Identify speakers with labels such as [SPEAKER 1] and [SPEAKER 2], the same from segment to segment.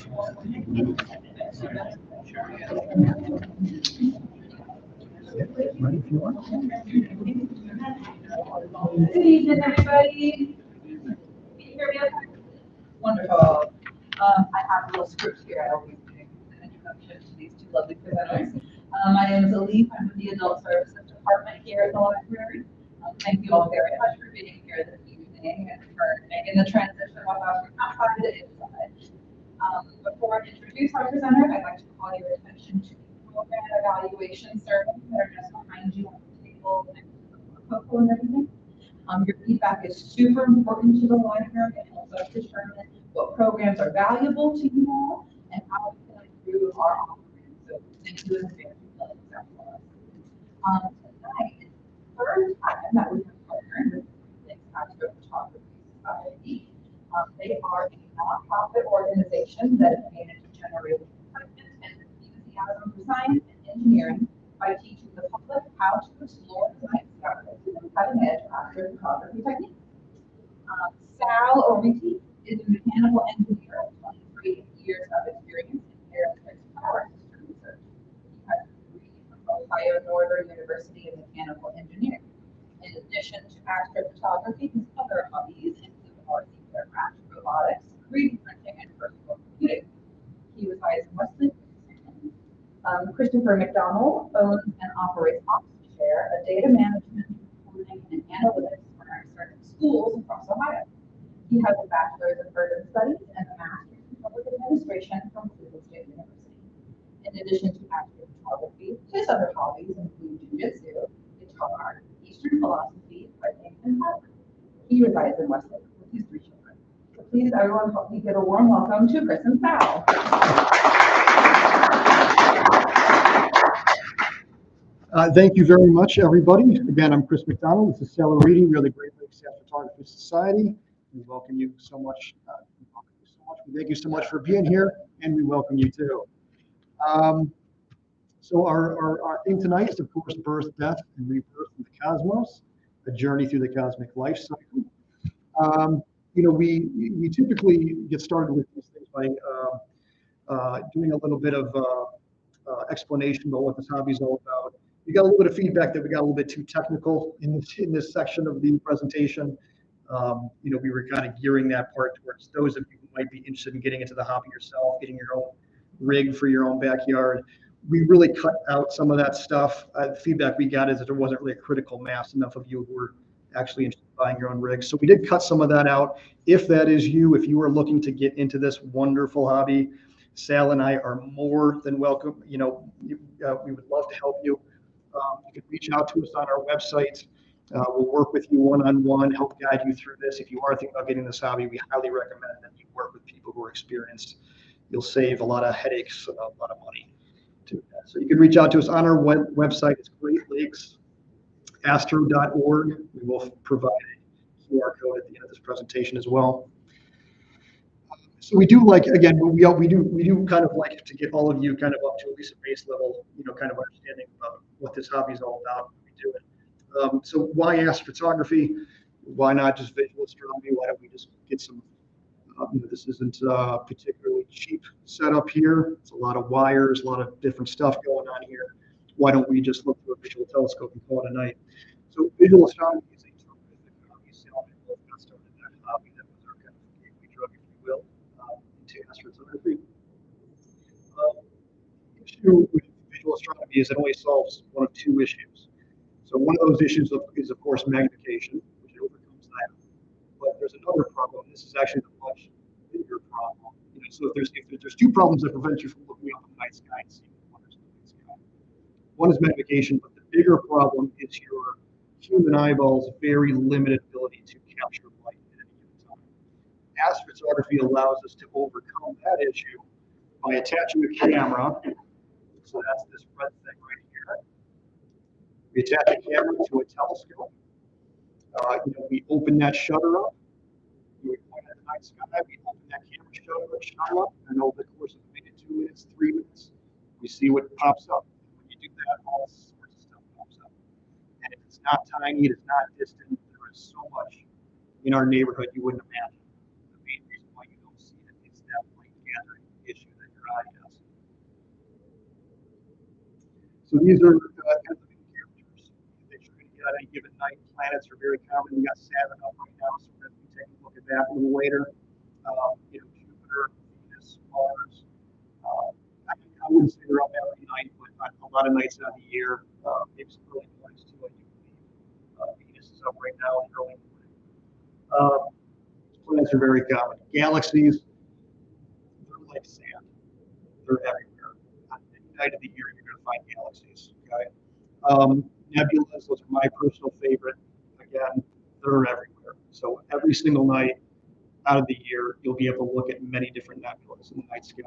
[SPEAKER 1] Ready if you are.
[SPEAKER 2] Good evening, everybody. Can you hear me okay? Wonderful. I have a little script here. I'll be doing an introduction to these two lovely presenters. My name is Elif. I'm with the Adult Services Department here at the library. Thank you all very much for being here this evening and for making the transition with us from outside to inside. Before I introduce our presenter, I'd like to call your attention to the program evaluation surveys that are just behind you on the table next to the cocoa and everything. Your feedback is super important to the library and helps us determine what programs are valuable to you all and how we can improve our offerings. So thank you in advance for filling this out for us. Tonight is the third time that we have partnered with the Astrophotography Society. They are a nonprofit organization dedicated to generating excitement and enthusiasm for science and engineering by teaching the public how to explore science discoveries and cutting-edge astrophotography techniques. Sal Oriti is a mechanical engineer with 23 years of experience in aerospace power system research. He has a degree from Ohio Northern University in mechanical engineering. In addition to astrophotography, his other hobbies include RC aircraft, robotics, 3D printing, and virtual computing. He resides in Westlake. Christopher McDonald owns and operates OpsShare, a data management, reporting, and analytics firm serving schools across Ohio. He has a bachelor's in urban studies and a master's in public administration from Cleveland State University. In addition to astrophotography, his other hobbies include jiu-jitsu, guitar, Eastern philosophy, writing, and poetry. He resides in Westlake with his 3 children. So please, everyone, help me give a warm welcome to Chris and Sal.
[SPEAKER 1] Thank you very much, everybody. Again, I'm Chris McDonald. This is Sal Oriti. We are the Great Lakes Photography Society. We welcome you so much. We thank you so much for being here, and we welcome you too. So our theme tonight is, of course, birth, death, and rebirth in the cosmos, a journey through the cosmic life cycle. We typically get started with these things by doing a little bit of explanation about what this hobby is all about. We got a little bit of feedback that we got a little bit too technical in this section of the presentation. We were kind of gearing that part towards those of you who might be interested in getting into the hobby yourself, getting your own rig for your own backyard. We really cut out some of that stuff. The feedback we got is that there wasn't really a critical mass enough of you who were actually interested in buying your own rig. So we did cut some of that out. If that is you, if you are looking to get into this wonderful hobby, Sal and I are more than welcome. We would love to help you. You can reach out to us on our website. We'll work with you one-on-one, help guide you through this. If you are thinking about getting this hobby, we highly recommend that you work with people who are experienced. You'll save a lot of headaches, a lot of money to that. So you can reach out to us on our website. It's greatlakesastro.org. We will provide a QR code at the end of this presentation as well. So we do again, we do kind of like to get all of you kind of up to at least a base level, kind of understanding about what this hobby is all about, what we do it. So why astrophotography? Why not just visual astronomy? Why don't we just get some, this isn't a particularly cheap setup here. It's a lot of wires, a lot of different stuff going on here. Why don't we just look through a visual telescope and call it a night? So visual astronomy is a terrific hobby. Sal and both got started in that hobby. That was our kind of gateway drug, if you will, into astrophotography. The issue with visual astronomy is it only solves one of 2 issues. So one of those issues is, of course, magnification, which overcomes that. But there's another problem. This is actually the much bigger problem. So if there's 2 problems that prevent you from looking up in the night sky and seeing the wonders of the night sky. One is magnification, but the bigger problem is your human eyeball's very limited ability to capture light at any given time. Astrophotography allows us to overcome that issue by attaching a camera. So that's this red thing right here. We attach a camera to a telescope. We open that shutter up. We point at the night sky. We open that camera shutter up, and over the course of a minute, 2 minutes, 3 minutes, we see what pops up. When you do that, all sorts of stuff pops up. And if it's not tiny, it's not distant, there is so much in our neighborhood you wouldn't imagine. The main reason why you don't see it is that light gathering issue. So these are kind of the main characters that you're going to get on any given night. Planets are very common. We got Saturn up right now, so we're going to be taking a look at that a little later. Jupiter, Venus, Mars. I wouldn't say they're up every night, but a lot of nights out of the year, maybe some early mornings too. I do believe Venus is up right now in early morning. Planets are very common. Galaxies, they're like sand. They're everywhere. On any night of the year, you're going to find galaxies. Okay. Nebulas, those are my personal favorite. Again, they're everywhere. So every single night out of the year, you'll be able to look at many different nebulas in the night sky.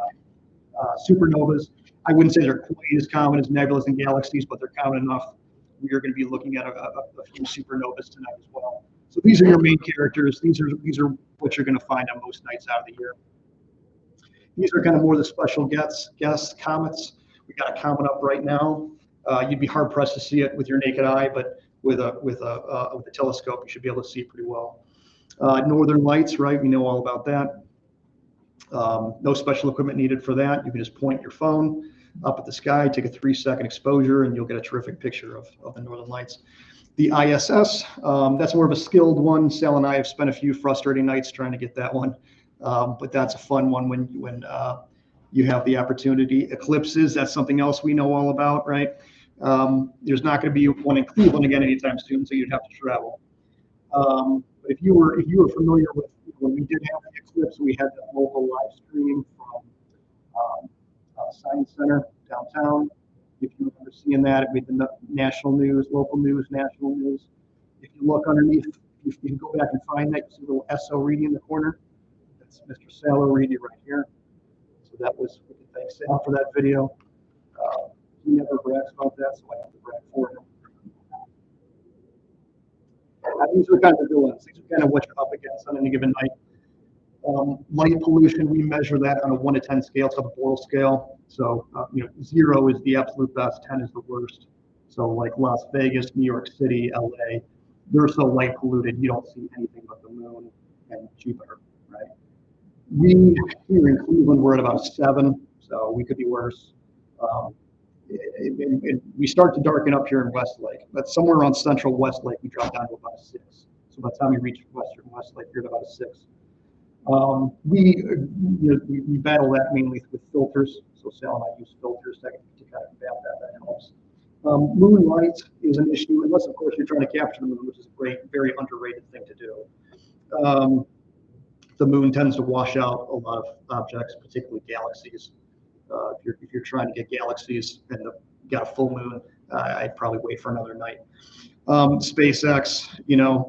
[SPEAKER 1] Supernovas, I wouldn't say they're quite as common as nebulas and galaxies, but they're common enough. We are going to be looking at a few supernovas tonight as well. So these are your main characters. These are what you're going to find on most nights out of the year. These are kind of more the special guest comets. We got a comet up right now. You'd be hard pressed to see it with your naked eye, but with a telescope, you should be able to see it pretty well. Northern Lights, right? We know all about that. No special equipment needed for that. You can just point your phone up at the sky, take a 3-second exposure, and you'll get a terrific picture of the Northern Lights. The ISS, that's more of a skilled one. Sal and I have spent a few frustrating nights trying to get that one, but that's a fun one when you have the opportunity. Eclipses, that's something else we know all about, right? There's not going to be one in Cleveland again anytime soon, so you'd have to travel. But if you were familiar with when we did have the eclipse, we had that local live stream from Science Center downtown. If you remember seeing that, it made the national news, local news, national news. If you look underneath, if you can go back and find that, you see a little S.O. Reedy in the corner. That's Mr. Sal Reedy right here. So that was, we can thank Sal for that video. He never brags about that, so I have to brag for him. These are kind of the villains. These are kind of what you're up against on any given night. Light pollution, we measure that on a 1 to 10 scale. It's called the Boyle scale. So, 0 is the absolute best, 10 is the worst. So like Las Vegas, New York City, LA, they're so light polluted, you don't see anything but the moon and Jupiter, right? We here in Cleveland, we're at about a 7, so we could be worse. We start to darken up here in Westlake, but somewhere around central Westlake, we drop down to about a 6. So by the time we reach western Westlake, you're at about a 6. We battle that mainly with filters. So Sal and I use filters to kind of combat that. That helps. Moonlight is an issue, unless of course you're trying to capture the moon, which is a great, very underrated thing to do. The moon tends to wash out a lot of objects, particularly galaxies. If you're trying to get galaxies and got a full moon, I'd probably wait for another night. SpaceX,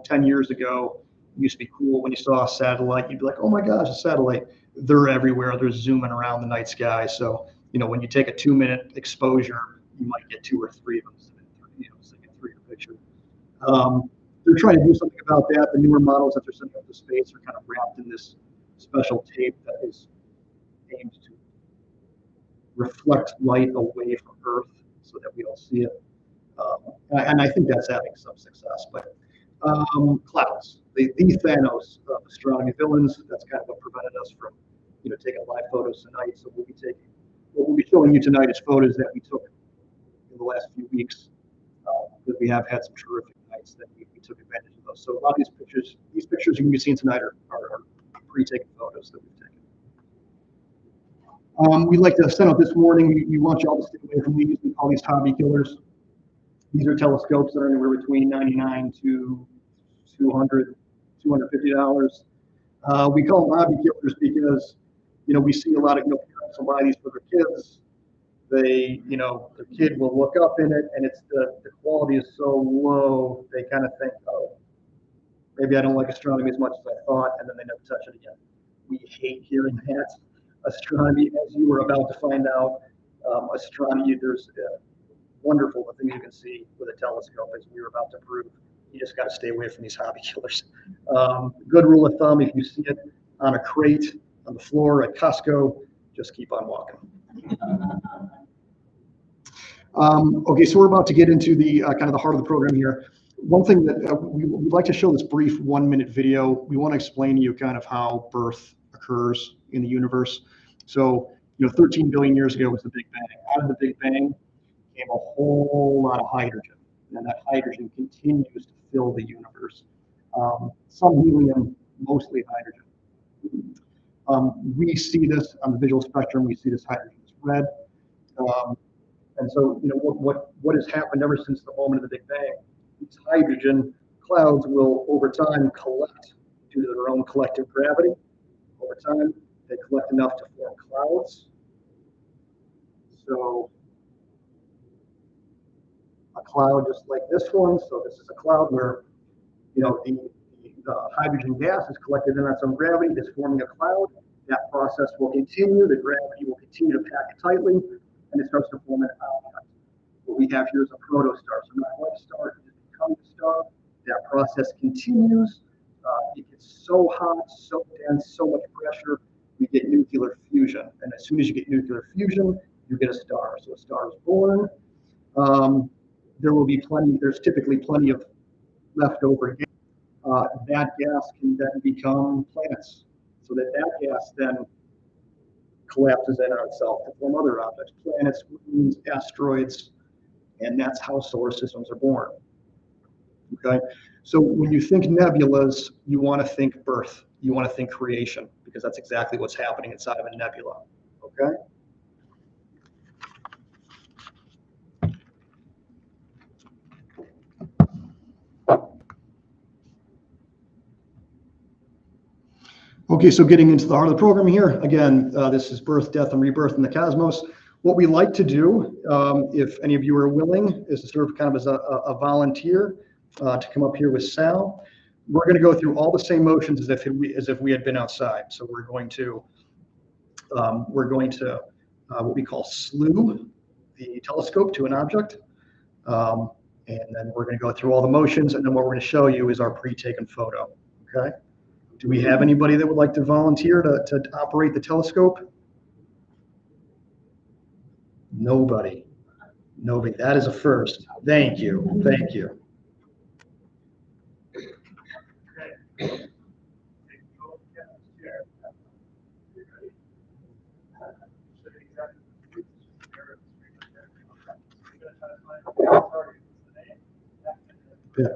[SPEAKER 1] 10 years ago, used to be cool when you saw a satellite. You'd be like, oh my gosh, a satellite. They're everywhere. They're zooming around the night sky. So, when you take a 2-minute exposure, you might get 2 or 3 of them sending a 3-minute picture. They're trying to do something about that. The newer models that they're sending up to space are kind of wrapped in this special tape that is aimed to reflect light away from Earth so that we don't see it. And I think that's having some success. But clouds, the Thanos of astronomy villains, that's kind of what prevented us from, taking live photos tonight. So what we'll be showing you tonight is photos that we took in the last few weeks, because we have had some terrific nights that we took advantage of those. So a lot of these pictures you're going to be seeing tonight are pre-taken photos that we've taken. We'd like to send out this warning. We want you all to stay away from these. We call these hobby killers. These are telescopes that are anywhere between $99 to $200, $250. We call them hobby killers because, we see a lot of parents will buy these for their kids. They, their kid will look up in it, and it's the quality is so low. They kind of think, oh, maybe I don't like astronomy as much as I thought, and then they never touch it again. We hate hearing that. Astronomy, as you were about to find out, astronomy, there's wonderful the things you can see with a telescope, as we were about to prove. You just got to stay away from these hobby killers. Good rule of thumb, if you see it on a crate, on the floor at Costco, just keep on walking. Okay, so we're about to get into the kind of the heart of the program here. One thing that we'd like to show this brief 1-minute video. We want to explain to you kind of how birth occurs in the universe. So, 13 billion years ago was the Big Bang. Out of the Big Bang became a whole lot of hydrogen, and that hydrogen continues to fill the universe. Some helium, mostly hydrogen. We see this on the visual spectrum. We see this hydrogen as red. And so, what has happened ever since the moment of the Big Bang? These hydrogen clouds will, over time, collect due to their own collective gravity. Over time, they collect enough to form clouds. So, a cloud just like this one. So this is a cloud where, the hydrogen gas is collected in its own gravity. It's forming a cloud. That process will continue. The gravity will continue to pack it tightly, and it starts to form an object. What we have here is a protostar. So not quite a star, it just becomes a star. That process continues. It gets so hot, so dense, so much pressure, we get nuclear fusion. And as soon as you get nuclear fusion, you get a star. So a star is born. There's typically plenty of leftover gas. That gas can then become planets. So that gas then collapses in on itself to form other objects, planets, moons, asteroids, and that's how solar systems are born. Okay, so when you think nebulas, you want to think birth, you want to think creation, because that's exactly what's happening inside of a nebula. Okay. Okay, so getting into the heart of the program here, again, this is birth, death, and rebirth in the cosmos. What we like to do, if any of you are willing, is to serve kind of as a volunteer to come up here with Sal. We're going to go through all the same motions as if we had been outside. So we're going to what we call slew the telescope to an object, and then we're going to go through all the motions, and then what we're going to show you is our pre-taken photo. Okay. Do we have anybody that would like to volunteer to operate the telescope? Nobody. Nobody. That is a first. Thank you. Thank you.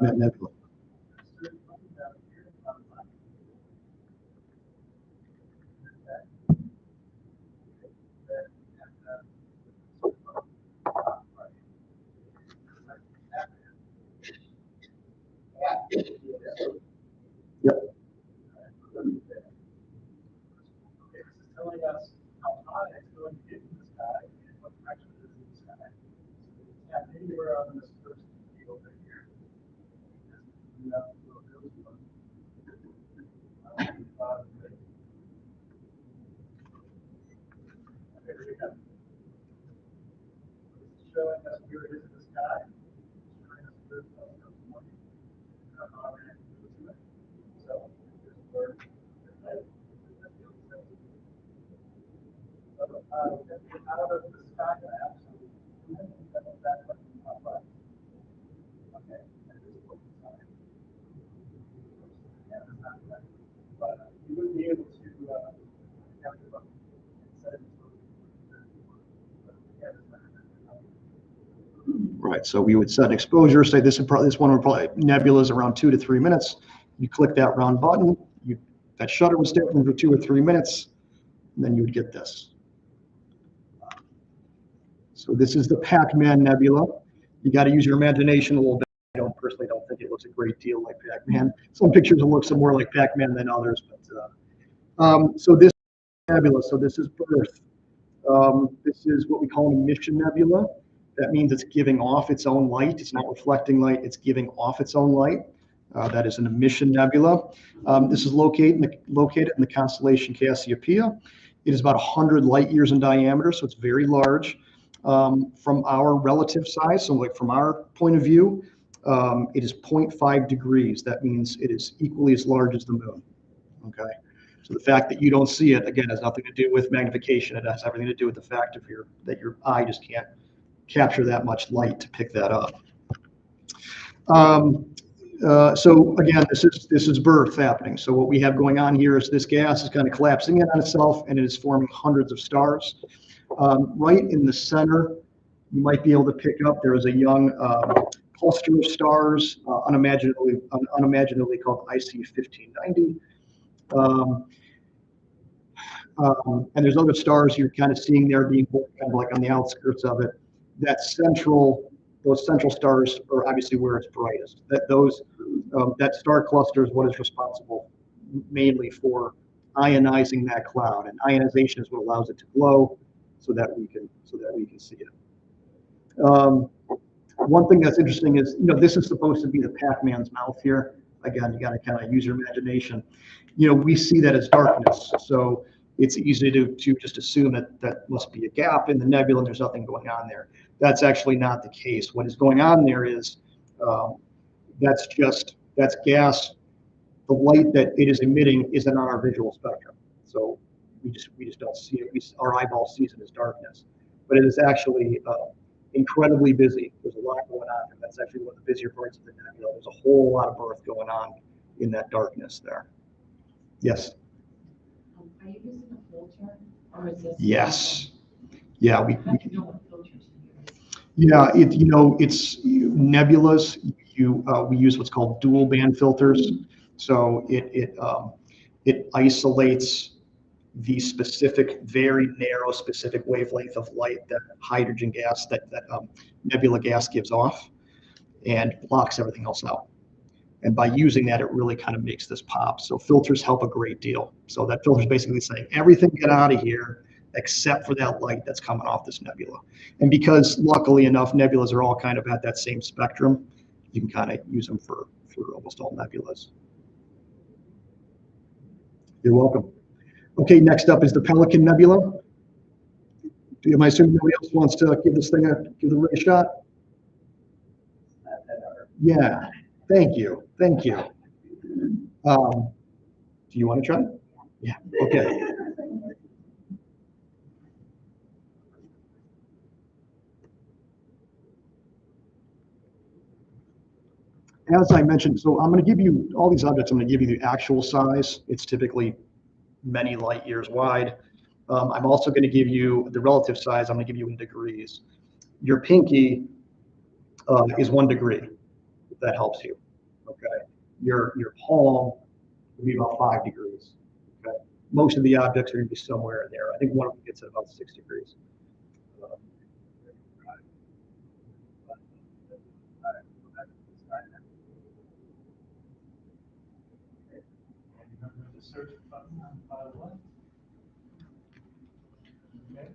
[SPEAKER 1] Nebula. Yep.
[SPEAKER 3] Telling us how high it's going to get in the sky and what direction it is in the sky. Yeah, maybe we're on this first field right here. Okay, here we go. This is showing us where it is in the sky. Showing us where it's going to go. How we're going to do it. So, this is where out of the sky maps, that much pop up. Okay, and this is what the sky. Yeah, that's not right. But you wouldn't be able to capture them and set it
[SPEAKER 1] Right, so we would set an exposure, say this one would probably, nebula is around 2 to 3 minutes. You click that round button, that shutter would stay open for 2 or 3 minutes, and then you would get this. So this is the Pac-Man Nebula. You got to use your imagination a little bit. I personally don't think it looks a great deal like Pac-Man. Some pictures will look some more like Pac-Man than others. But so this nebula, so this is birth. This is what we call an emission nebula. That means it's giving off its own light. It's not reflecting light. It's giving off its own light. That is an emission nebula. This is located in the constellation Cassiopeia. It is about 100 light years in diameter, so it's very large. From our relative size, so like from our point of view, it is 0.5 degrees. That means it is equally as large as the moon. Okay, so the fact that you don't see it, again, has nothing to do with magnification. It has everything to do with the fact that your eye just can't capture that much light to pick that up. So again, this is birth happening. So what we have going on here is this gas is kind of collapsing in on itself, and it is forming hundreds of stars. Right in the center, you might be able to pick up. There is a young cluster of stars, unimaginably called IC 1590. And there's other stars you're kind of seeing there being kind of like on the outskirts of it. Those central stars are obviously where it's brightest. That star cluster is what is responsible mainly for ionizing that cloud, and ionization is what allows it to glow, so that we can see it. One thing that's interesting is, this is supposed to be the Pac-Man's mouth here. Again, you got to kind of use your imagination. We see that as darkness, so it's easy to just assume that must be a gap in the nebula and there's nothing going on there. That's actually not the case. What is going on there is that's gas. The light that it is emitting isn't on our visual spectrum, so we just don't see it. Our eyeball sees it as darkness, but it is actually incredibly busy. There's a lot going on, and that's actually one of the busier parts of the nebula. There's a whole lot of birth going on in that darkness there. Yes.
[SPEAKER 4] Are you using a filter, or is this?
[SPEAKER 1] Yes. Yeah.
[SPEAKER 4] How do you know what filters to use?
[SPEAKER 1] Yeah. It's nebulas. We use what's called dual band filters. So it isolates the specific, very narrow, specific wavelength of light that hydrogen gas, that nebula gas gives off, and blocks everything else out. And by using that, it really kind of makes this pop. So filters help a great deal. So that filter is basically saying everything get out of here except for that light that's coming off this nebula. And because luckily enough, nebulas are all kind of at that same spectrum, you can kind of use them for almost all nebulas. You're welcome. Okay, next up is the Pelican Nebula. Am I assuming nobody else wants to give the ray a shot? Yeah, thank you. Do you want to try? Yeah, okay. As I mentioned, so I'm going to give you all these objects. I'm going to give you the actual size. It's typically many light years wide. I'm also going to give you the relative size. I'm going to give you in degrees. Your pinky is 1 degree, if that helps you. Okay. Your palm will be about 5 degrees. Okay. Most of the objects are going to be somewhere in there. I think one of them gets at about 6 degrees.
[SPEAKER 3] Search button on file 1. Okay.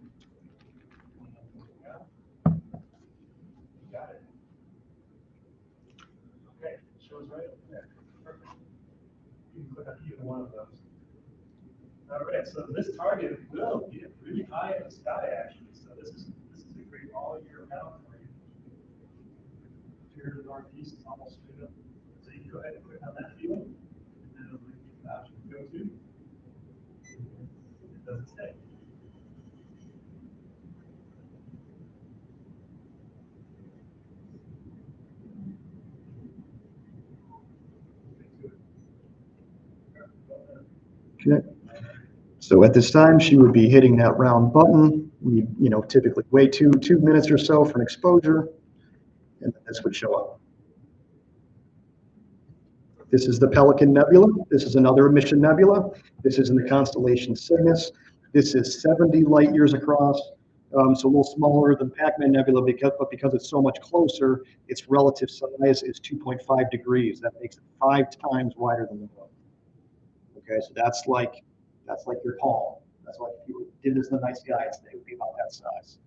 [SPEAKER 3] Got it. Okay, it shows right up there. Perfect. You can click on either one of those. All right, so this target will be really high in the sky, actually. So this is a great all year round for you. Here to the northeast, almost straight up. So you can go ahead and click on that field, and then it'll give you the option to go to. It doesn't stay.
[SPEAKER 1] Okay. So at this time, she would be hitting that round button. We, typically wait 2 minutes or so for an exposure, and then this would show up. This is the Pelican Nebula. This is another emission nebula. This is in the constellation Cygnus. This is 70 light years across, so a little smaller than Pac-Man Nebula, but because it's so much closer, its relative size is 2.5 degrees. That makes it 5 times wider than the moon. Okay, so that's like your palm. That's like if you did this in the night sky, it would be about that size.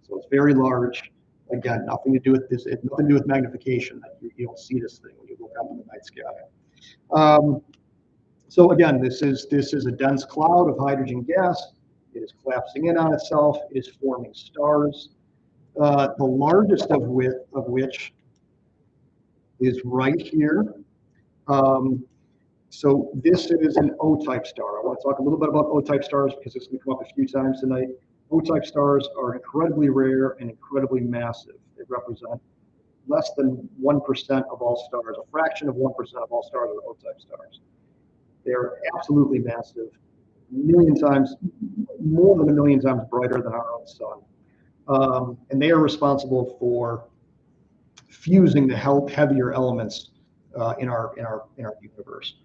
[SPEAKER 1] So it's very large. Again, nothing to do with this. It's nothing to do with magnification. You don't see this thing when you look up in the night sky. So again, this is a dense cloud of hydrogen gas. It is collapsing in on itself. It is forming stars. The largest of which is right here. So this is an O-type star. I want to talk a little bit about O-type stars because it's going to come up a few times tonight. O-type stars are incredibly rare and incredibly massive. They represent less than 1% of all stars. A fraction of 1% of all stars are O-type stars. They're absolutely massive, more than a million times brighter than our own sun. And they are responsible for fusing the heavier elements in our universe.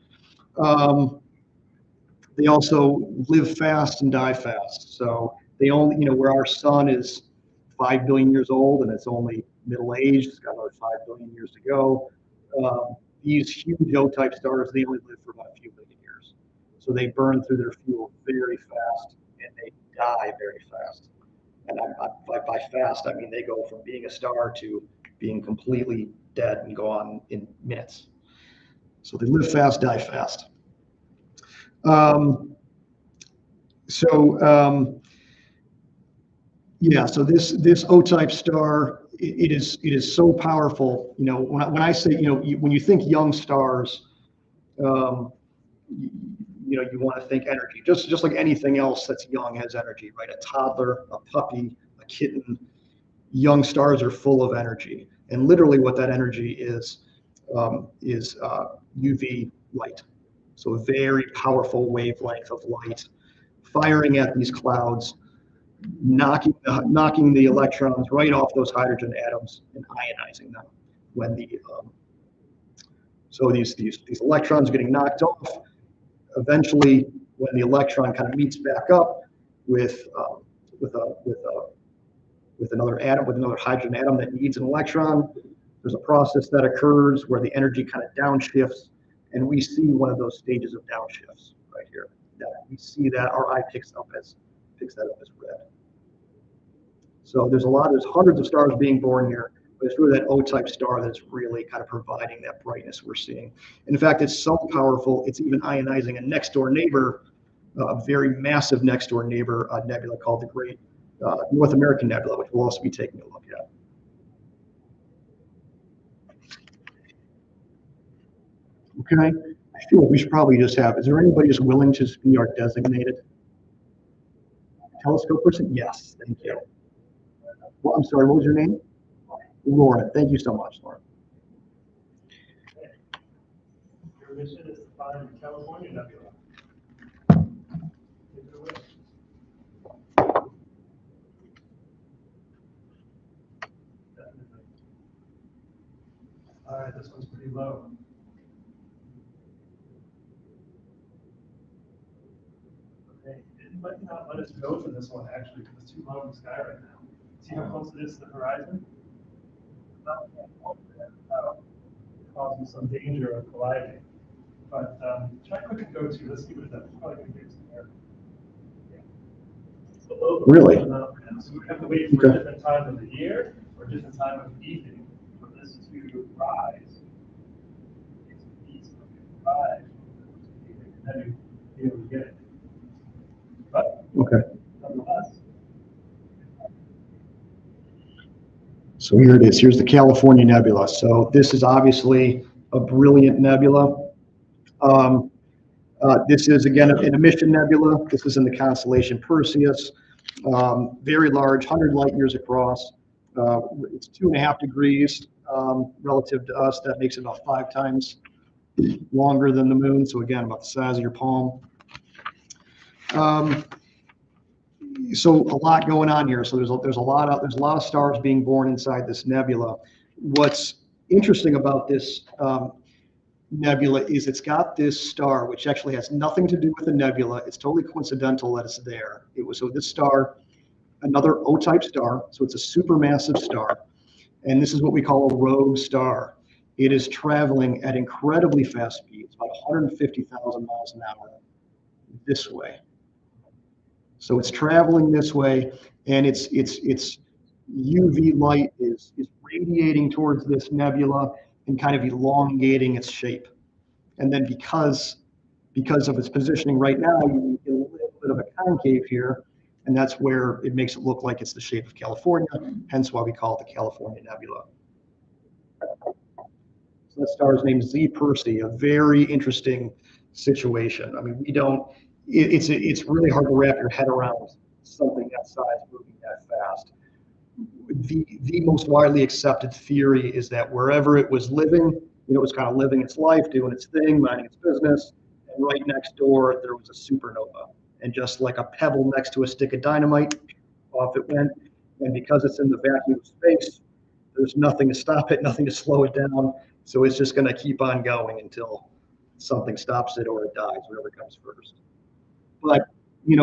[SPEAKER 1] They also live fast and die fast. So they only, where our sun is 5 billion years old and it's only middle aged, it's got another 5 billion years to go. These huge O-type stars, they only live for about a few billion years. So they burn through their fuel very fast and they die very fast. And by fast, I mean they go from being a star to being completely dead and go on in minutes. So they live fast, die fast. Yeah, so this O-type star, it is so powerful. When I say, when you think young stars, you want to think energy, just like anything else that's young has energy, right? A toddler, a puppy, a kitten, young stars are full of energy. And literally what that energy is UV light. So a very powerful wavelength of light firing at these clouds, knocking the electrons right off those hydrogen atoms and ionizing them. When so these electrons are getting knocked off, eventually when the electron kind of meets back up with another atom, with another hydrogen atom that needs an electron, there's a process that occurs where the energy kind of downshifts, and we see one of those stages of downshifts right here. We see that our eye picks that up as red. So there's hundreds of stars being born here, but it's really that O-type star that's really kind of providing that brightness we're seeing. In fact, it's so powerful, it's even ionizing a next door neighbor, a very massive next door neighbor nebula called the Great North American Nebula, which we'll also be taking a look at. Okay, I feel like we should probably just have, is there anybody who's willing to be our designated telescope person? Yes, thank you. Well, I'm sorry, what was your name? Lauren. Thank you so much, Lauren.
[SPEAKER 3] Your mission is to find the California nebula. Take it away. Definitely. All right, this one's pretty low. Okay, it might not let us go to this one actually because it's too low in the sky right now. See how close it is to the horizon? Causing some danger of colliding. But try click and go to. Let's see what it does. Probably going to get some error. Yeah.
[SPEAKER 1] Really?
[SPEAKER 3] So we have to wait for a different time of the year or a different time of the evening for this to rise. It's east of the rise. And then you be able to get it. But nonetheless.
[SPEAKER 1] So here it is. Here's the California Nebula. So this is obviously a brilliant nebula. This is, again, an emission nebula. This is in the constellation Perseus. Very large, 100 light years across. It's 2.5 degrees relative to us. That makes it about 5 times longer than the moon. So again, about the size of your palm. So a lot going on here. So there's a lot of stars being born inside this nebula. What's interesting about this nebula is it's got this star, which actually has nothing to do with the nebula. It's totally coincidental that it's there. So this star, another O-type star. So it's a supermassive star, and this is what we call a rogue star. It is traveling at incredibly fast speeds, about 150,000 miles an hour this way. So it's traveling this way, and its UV light is radiating towards this nebula and kind of elongating its shape. And then because of its positioning right now, you get a little bit of a concave here, and that's where it makes it look like it's the shape of California, hence why we call it the California Nebula. So that star's name is Z Persei, a very interesting situation. I mean, it's really hard to wrap your head around something that size moving that fast. The most widely accepted theory is that wherever it was living, it was kind of living its life, doing its thing, minding its business, and right next door there was a supernova. And just like a pebble next to a stick of dynamite, off it went. And because it's in the vacuum of space, there's nothing to stop it, nothing to slow it down. So it's just going to keep on going until something stops it or it dies, whatever comes first. But,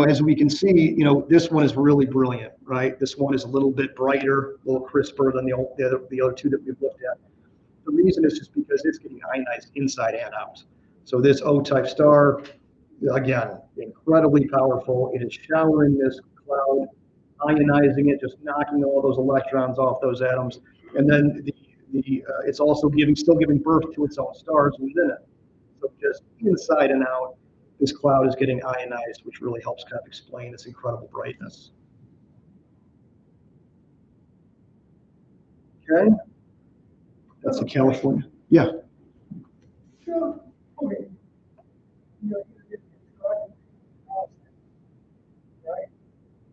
[SPEAKER 1] as we can see, this one is really brilliant, right? This one is a little bit brighter, a little crisper than the other two that we've looked at. The reason is just because it's getting ionized inside and out. So this O-type star, again, incredibly powerful. It is showering this cloud, ionizing it, just knocking all those electrons off those atoms. And then it's also still giving birth to its own stars within it. So just inside and out, this cloud is getting ionized, which really helps kind of explain its incredible brightness. Okay, that's the California. Yeah.
[SPEAKER 5] Sure. Okay. It's right?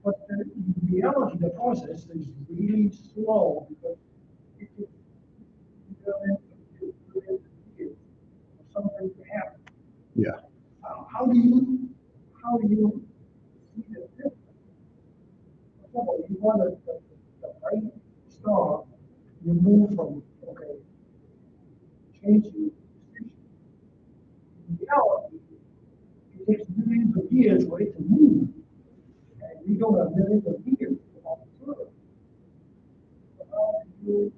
[SPEAKER 5] But in reality, the process is really slow because it for something to happen.
[SPEAKER 1] Yeah.
[SPEAKER 5] How do you see the difference? For example, you want the bright star, you move from change to extinction. In reality, it takes millions of years for it to move. And we don't have millions of years to observe. So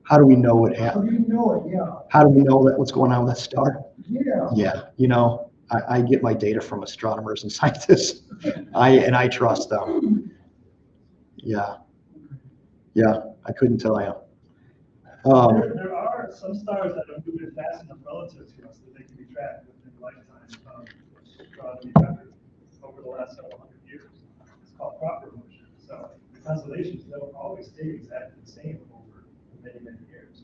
[SPEAKER 1] How do we know it
[SPEAKER 5] how
[SPEAKER 1] happened?
[SPEAKER 5] do you know it? Yeah.
[SPEAKER 1] How do we know what's going on with that star?
[SPEAKER 5] Yeah.
[SPEAKER 1] Yeah, I get my data from astronomers and scientists. I trust them. Yeah, I couldn't tell you.
[SPEAKER 3] There are some stars that are moving fast enough relative to us that they can be tracked within the lifetime of astronomy records over the last several hundred years. It's called proper motion. So the constellations don't always stay exactly the same over many, many years.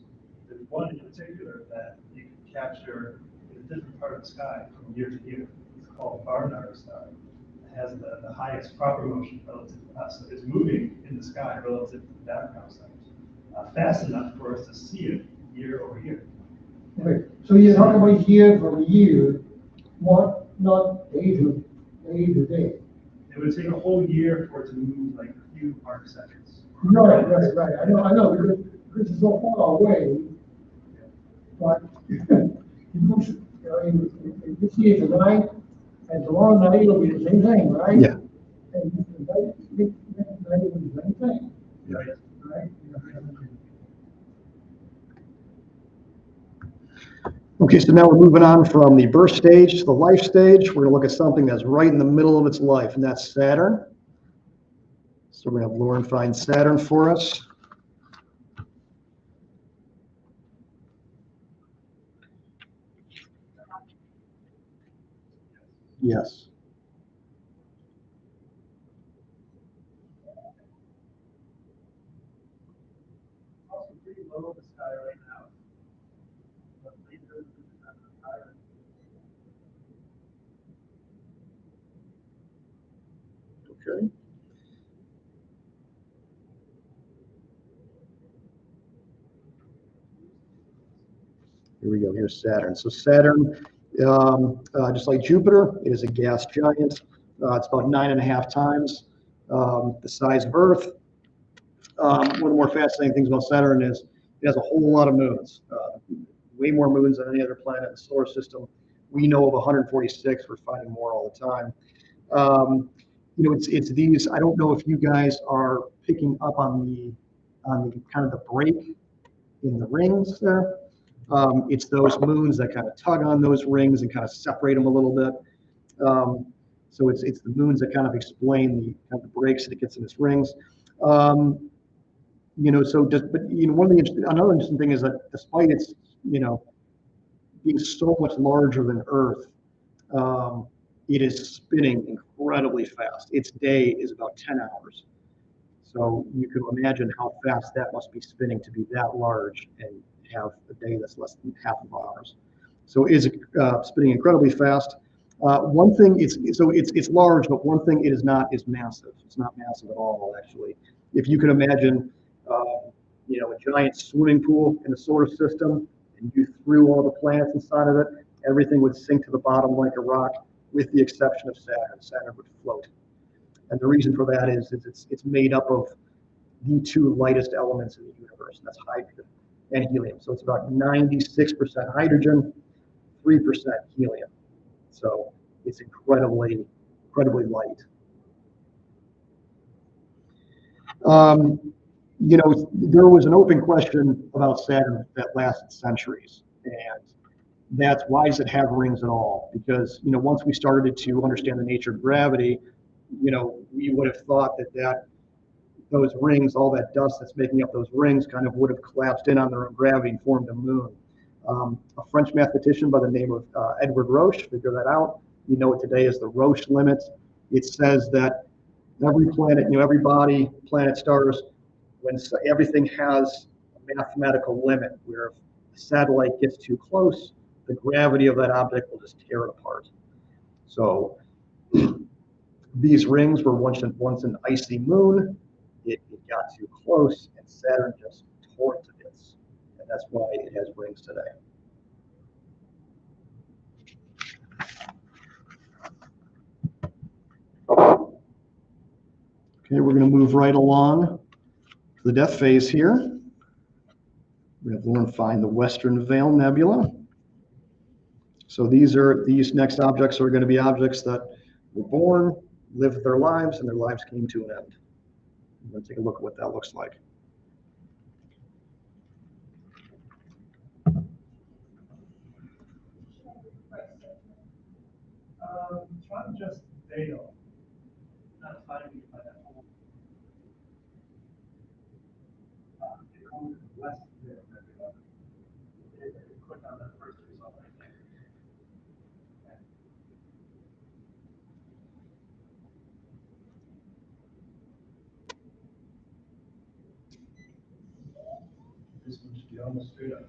[SPEAKER 3] There's one in particular that you can capture in a different part of the sky from year to year. It's called Barnard star. It has the highest proper motion relative to us. So it's moving in the sky relative to the background stars. Fast enough for us to see it year over year.
[SPEAKER 5] Okay. So you're talking about year from year, not day to day.
[SPEAKER 3] It would take a whole year for it to move like a few arc seconds.
[SPEAKER 5] Right. I know, because it's so far away. But if you see it tonight, and tomorrow night it'll be the same thing, right?
[SPEAKER 1] Yeah.
[SPEAKER 5] And tonight it'll be the same thing.
[SPEAKER 3] Right.
[SPEAKER 5] Right?
[SPEAKER 1] Okay, so now we're moving on from the birth stage to the life stage. We're going to look at something that's right in the middle of its life, and that's Saturn. So we're going to have Lauren find Saturn for us. Yes.
[SPEAKER 3] Also pretty low in the sky right now. But later, it's not higher.
[SPEAKER 1] Okay. Here we go. Here's Saturn. So Saturn, just like Jupiter, it is a gas giant. It's about 9.5 times the size of Earth. One of the more fascinating things about Saturn is it has a whole lot of moons, way more moons than any other planet in the solar system. We know of 146. We're finding more all the time. It's these. I don't know if you guys are picking up on the kind of the break in the rings there. It's those moons that kind of tug on those rings and kind of separate them a little bit. So it's the moons that kind of explain the kind of the breaks that it gets in its rings. Another interesting thing is that despite its being so much larger than Earth, it is spinning incredibly fast. Its day is about 10 hours. So you can imagine how fast that must be spinning to be that large and have a day that's less than half of ours. So it is spinning incredibly fast. One thing, it's large, but one thing it is not is massive. It's not massive at all, actually. If you can imagine, a giant swimming pool in the solar system, and you threw all the planets inside of it, everything would sink to the bottom like a rock, with the exception of Saturn. Saturn would float. And the reason for that is it's made up of the two lightest elements in the universe, and that's hydrogen and helium. So it's about 96% hydrogen, 3% helium. So it's incredibly light. There was an open question about Saturn that lasted centuries, and that's why does it have rings at all? Because once we started to understand the nature of gravity, we would have thought that those rings, all that dust that's making up those rings, kind of would have collapsed in on their own gravity and formed a moon. A French mathematician by the name of Edward Roche figured that out. We know it today as the Roche limit. It says that every planet, every body, planet, stars, when everything has a mathematical limit where if a satellite gets too close, the gravity of that object will just tear it apart. So these rings were once an icy moon. It got too close, and Saturn just tore it to bits. And that's why it has rings today. Okay, we're going to move right along to the death phase here. We have to learn to find the Western Veil Nebula. So these next objects are going to be objects that were born, lived their lives, and their lives came to an end. I'm going to take a look at what that looks like.
[SPEAKER 3] Try to just veil, not finding by that whole. West there, click on that first result right there. This one should be almost straight up.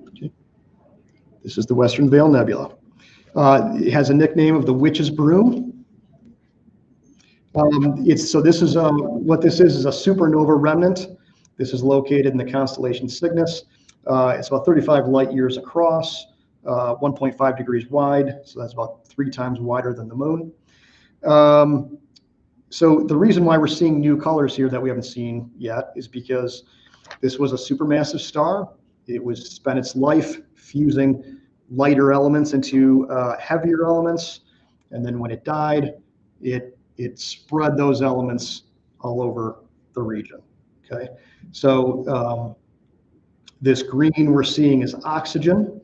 [SPEAKER 1] Okay. This is the Western Veil Nebula. It has a nickname of the Witch's Broom. This is what this is a supernova remnant. This is located in the constellation Cygnus. It's about 35 light years across, 1.5 degrees wide, so that's about 3 times wider than the moon. So the reason why we're seeing new colors here that we haven't seen yet is because this was a supermassive star. It was spent its life fusing lighter elements into heavier elements, and then when it died, it spread those elements all over the region. Okay, so this green we're seeing is oxygen.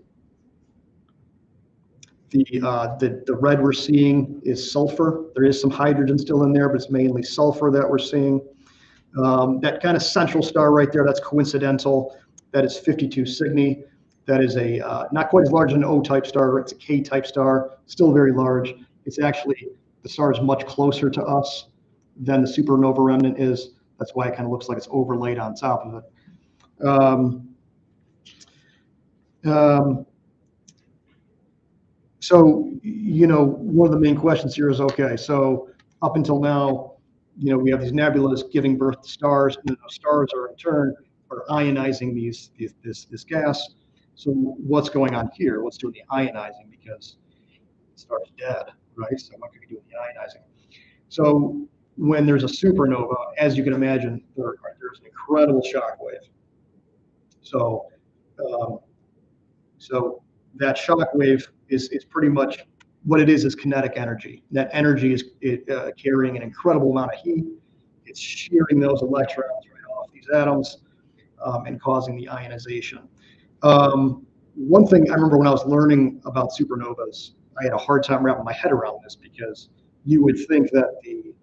[SPEAKER 1] The red we're seeing is sulfur. There is some hydrogen still in there, but it's mainly sulfur that we're seeing. That kind of central star right there, that's coincidental. That is 52 Cygni. That is a not quite as large as an O-type star. It's a K-type star, still very large. It's actually, the star is much closer to us than the supernova remnant is. That's why it kind of looks like it's overlaid on top of it. So, one of the main questions here is, okay, so up until now, we have these nebulas giving birth to stars, and then those stars are in turn ionizing this gas. So what's going on here? What's doing the ionizing? Because the star's dead, right? So what could be doing the ionizing? So when there's a supernova, as you can imagine, there's an incredible shock wave. So that shock wave is pretty much what it is kinetic energy. That energy is carrying an incredible amount of heat. It's shearing those electrons right off these atoms and causing the ionization. One thing I remember when I was learning about supernovas, I had a hard time wrapping my head around this, because you would think that the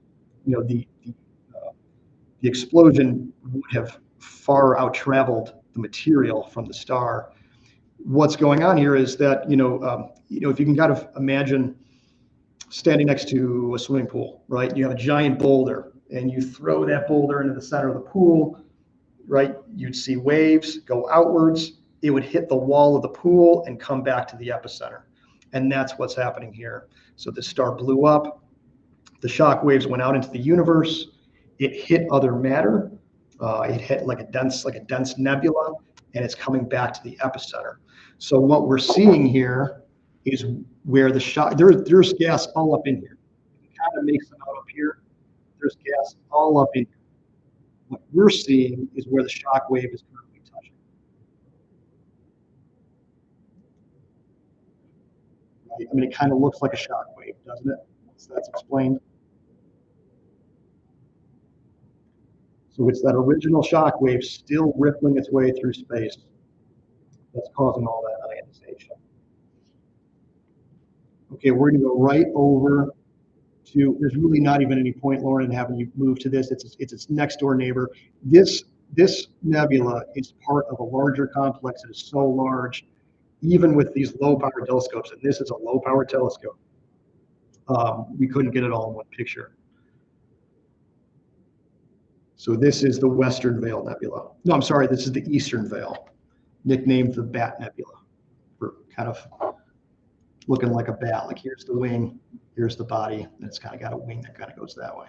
[SPEAKER 1] explosion would have far out-traveled the material from the star. What's going on here is that, if you can kind of imagine standing next to a swimming pool, right? You have a giant boulder, and you throw that boulder into the center of the pool, right? You'd see waves go outwards. It would hit the wall of the pool and come back to the epicenter. And that's what's happening here. So the star blew up. The shock waves went out into the universe. It hit other matter. It hit like a dense nebula, and it's coming back to the epicenter. So what we're seeing here is where the shock, there's gas all up in here. You can kind of make some out up here. There's gas all up in here. What we're seeing is where the shock wave is currently touching. Right? I mean, it kind of looks like a shock wave, doesn't it? Once that's explained. So it's that original shock wave still rippling its way through space that's causing all that ionization. Okay, we're going to go right over to, there's really not even any point, Lauren, in having you move to this. It's its next door neighbor. This nebula is part of a larger complex that is so large, even with these low power telescopes, and this is a low power telescope, we couldn't get it all in one picture. So this is the Western Veil Nebula. No, I'm sorry, this is the Eastern Veil, nicknamed the Bat Nebula, for kind of looking like a bat. Like here's the wing, here's the body, and it's kind of got a wing that kind of goes that way.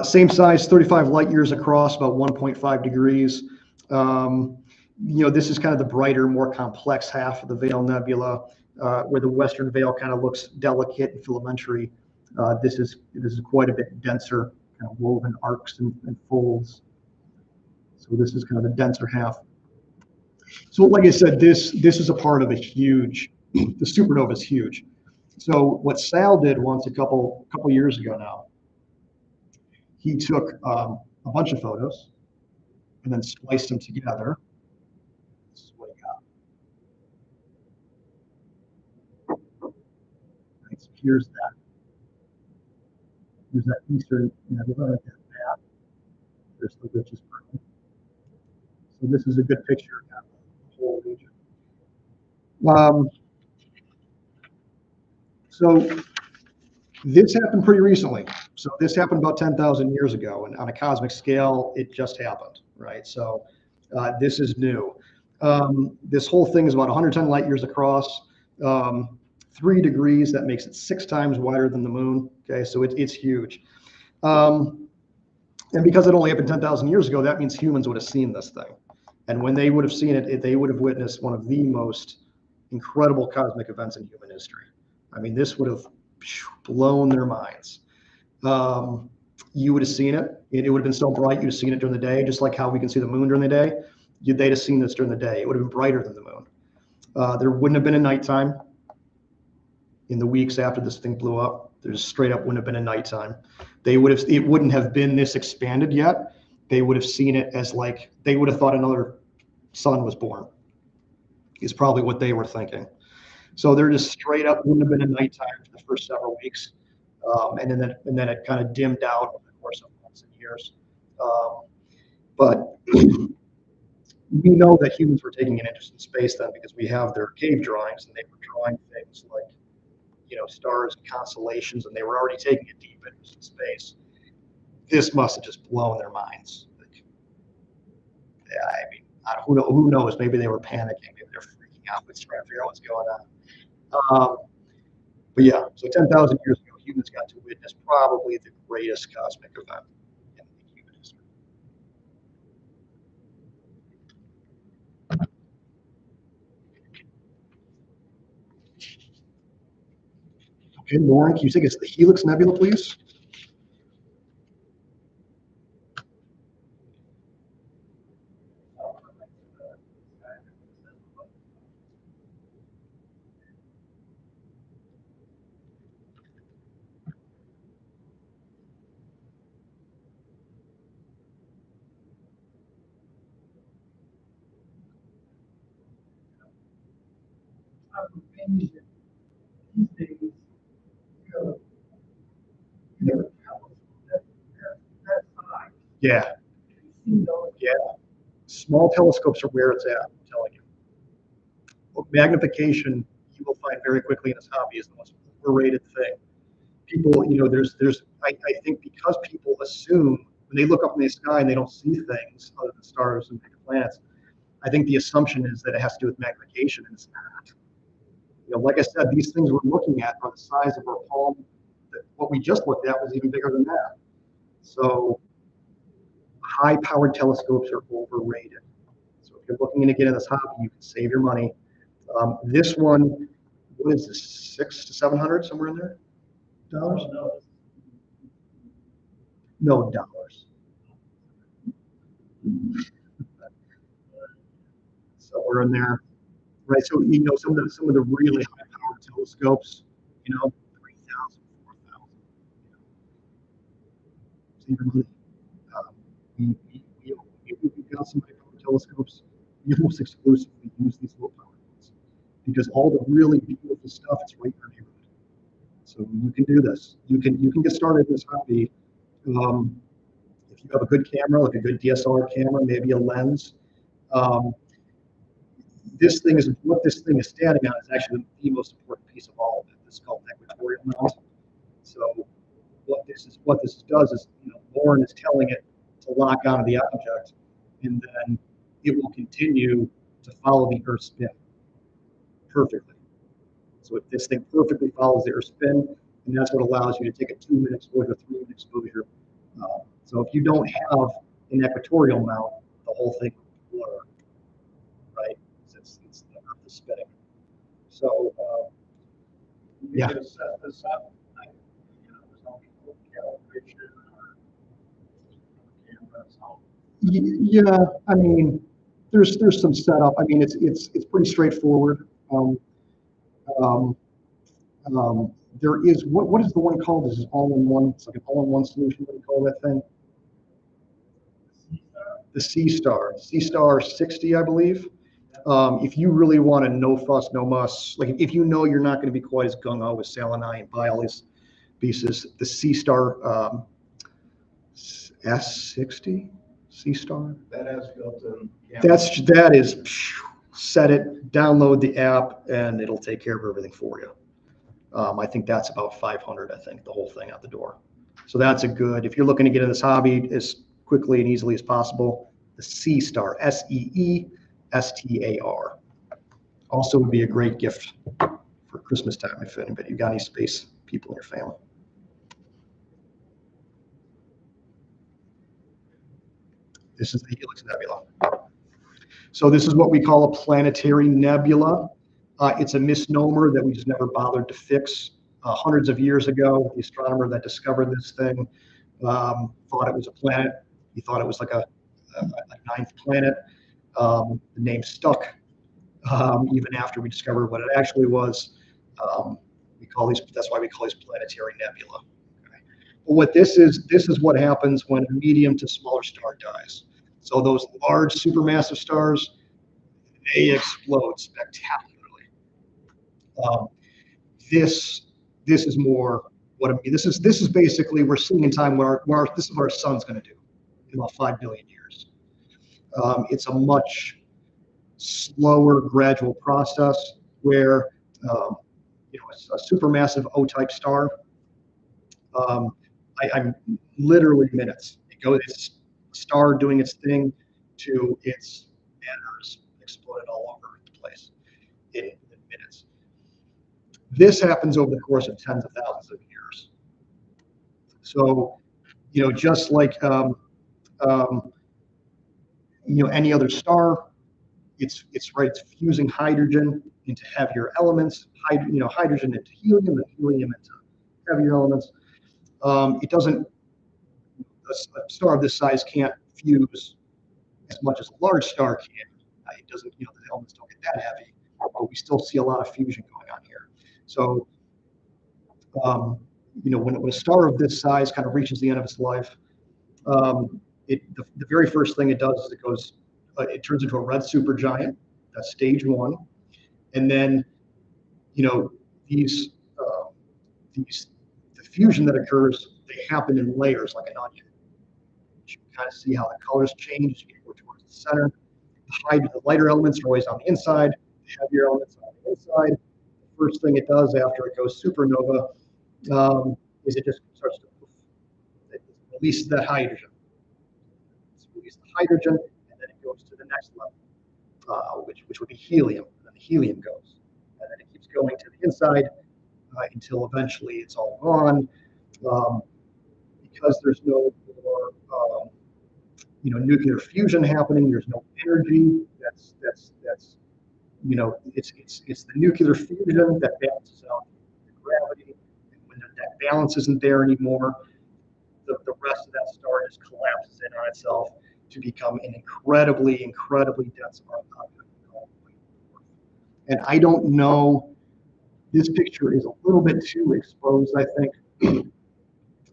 [SPEAKER 1] Same size, 35 light years across, about 1.5 degrees. This is kind of the brighter, more complex half of the Veil Nebula, where the Western Veil kind of looks delicate and filamentary. This is quite a bit denser, kind of woven arcs and folds. So this is kind of the denser half. So like I said, this is a part of a huge, the supernova is huge. So what Sal did once a couple years ago now, he took a bunch of photos and then spliced them together. This is what he got. Right, so here's that Eastern nebula, like that map. There's the richest purple. So this is a good picture of the whole region. So this happened pretty recently. So this happened about 10,000 years ago, and on a cosmic scale, it just happened, right? So this is new. This whole thing is about 110 light years across, 3 degrees. That makes it 6 times wider than the moon. Okay, so it's huge. And because it only happened 10,000 years ago, that means humans would have seen this thing. And when they would have seen it, they would have witnessed one of the most incredible cosmic events in human history. I mean, this would have blown their minds. You would have seen it. It would have been so bright, you'd have seen it during the day, just like how we can see the moon during the day. They'd have seen this during the day. It would have been brighter than the moon. There wouldn't have been a nighttime in the weeks after this thing blew up. There just straight up wouldn't have been a nighttime. It wouldn't have been this expanded yet. They would have seen it as like, they would have thought another sun was born, is probably what they were thinking. So there just straight up wouldn't have been a nighttime for the first several weeks. And then it kind of dimmed out over the course of months and years. But we know that humans were taking an interest in space then because we have their cave drawings, and they were drawing things like, stars and constellations, and they were already taking a deep interest in space. This must have just blown their minds. I mean, who knows? Maybe they were panicking. Maybe they're freaking out. Let's try to figure out what's going on. But yeah, so 10,000 years ago, humans got to witness probably the greatest cosmic event in human history. Okay, Lauren, can you take us to the Helix Nebula, please?
[SPEAKER 5] These days, you never tell us that's high.
[SPEAKER 1] Yeah,
[SPEAKER 5] You know,
[SPEAKER 1] yeah. Small telescopes are where it's at, I'm telling you. Well, magnification, you will find very quickly in this hobby, is the most overrated thing. People, I think because people assume when they look up in the sky and they don't see things other than stars and big planets, I think the assumption is that it has to do with magnification, and it's not. Like I said, these things we're looking at are the size of our palm. What we just looked at was even bigger than that. So high-powered telescopes are overrated. So if you're looking to get into this hobby, you can save your money. This one, what is this, 600 to 700, somewhere in there? Dollars?
[SPEAKER 3] No,
[SPEAKER 1] No, dollars. So we're in there, right? So some of the really high-powered telescopes, 3,000, 4,000. Save your money. We've got some high-powered telescopes. We almost exclusively use these low-powered ones because all the really beautiful stuff is right in our neighborhood. So you can do this. You can get started in this hobby. If you have a good camera, like a good DSLR camera, maybe a lens. What this thing is standing on is actually the most important piece of all of it. This is called equatorial mount. So what this does is, Lauren is telling it to lock onto the object, and then it will continue to follow the Earth's spin perfectly. So if this thing perfectly follows the Earth's spin, and that's what allows you to take a 2-minute exposure, 3-minute exposure. So if you don't have an equatorial mount, the whole thing will blur, right? It's the Earth is spinning. So yeah.
[SPEAKER 5] You can set this up, there's no calibration or cameras.
[SPEAKER 1] Yeah, I mean, there's some setup. I mean, it's pretty straightforward. There is what is the one called? This is all-in-one. It's like an all-in-one solution. What do you call that thing? The C-Star 60, I believe. If you really want a no fuss, no muss, like if you're not going to be quite as gung-ho with Selenite and buy all these pieces, the C-Star S60 C-Star.
[SPEAKER 5] That has built-in.
[SPEAKER 1] That is, set it, download the app, and it'll take care of everything for you. I think that's about 500. I think the whole thing out the door. So that's a good. If you're looking to get into this hobby as quickly and easily as possible, the C-Star, SEESTAR. Also would be a great gift for Christmas time if anybody you got any space people in your family. This is the Helix Nebula. So this is what we call a planetary nebula. It's a misnomer that we just never bothered to fix. Hundreds of years ago, the astronomer that discovered this thing thought it was a planet. He thought it was like a ninth planet. The name stuck even after we discovered what it actually was. That's why we call these planetary nebula. Okay. But what this is what happens when a medium to smaller star dies. So those large supermassive stars, they explode spectacularly. This is more what I mean. This is basically we're seeing in time this is what our sun's going to do in about 5 billion years. It's a much slower, gradual process where a supermassive O-type star. I'm literally minutes. It's a star doing its thing to its manners exploded all over the place in minutes. This happens over the course of tens of thousands of years. So, just like any other star, it's fusing hydrogen into heavier elements, hydrogen into helium, and helium into heavier elements. It doesn't. A star of this size can't fuse as much as a large star can. It doesn't. The elements don't get that heavy, but we still see a lot of fusion going on here. So, when a star of this size kind of reaches the end of its life, the very first thing it does is it turns into a red supergiant. That's stage one, and then the fusion that occurs, they happen in layers like an onion. You can kind of see how the colors change as you go towards the center. The lighter elements are always on the inside. The heavier elements are on the inside. The first thing it does after it goes supernova is it just starts to release that hydrogen. It's release the hydrogen, and then it goes to the next level, which would be helium. And then the helium goes, and then it keeps going to the inside until eventually it's all gone. Because there's no nuclear fusion happening. There's no energy. That's it's the nuclear fusion that balances out the gravity. And when that balance isn't there anymore, the rest of that star just collapses in on itself to become an incredibly, incredibly dense object called white dwarf. And I don't know, this picture is a little bit too exposed, I think,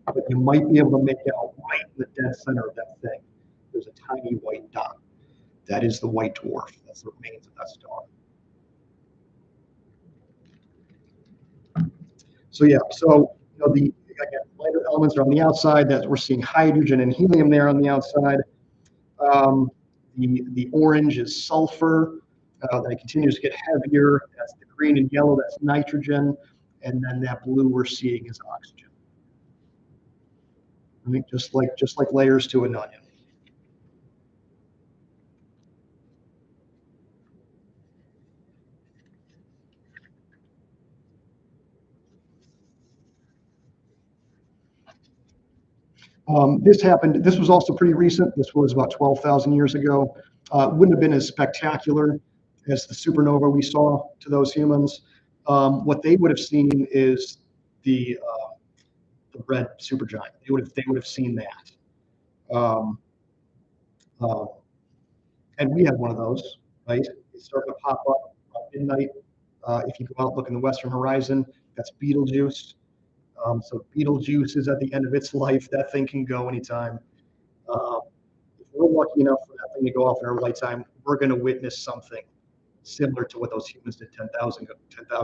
[SPEAKER 1] but you might be able to make out right in the dead center of that thing. There's a tiny white dot. That is the white dwarf. That's the remains of that star. So yeah, the again, lighter elements are on the outside. That we're seeing hydrogen and helium there on the outside. The orange is sulfur. Then it continues to get heavier. That's the green and yellow. That's nitrogen, and then that blue we're seeing is oxygen. I think just like layers to an onion. This happened. This was also pretty recent. This was about 12,000 years ago. Wouldn't have been as spectacular as the supernova we saw to those humans. What they would have seen is the red supergiant. They would have seen that. And we had one of those, right? It's starting to pop up at midnight. If you go out look in the western horizon, that's Betelgeuse. So Betelgeuse is at the end of its life. That thing can go anytime. If we're lucky enough for that thing to go off in our lifetime, we're going to witness something similar to what those humans did 10,000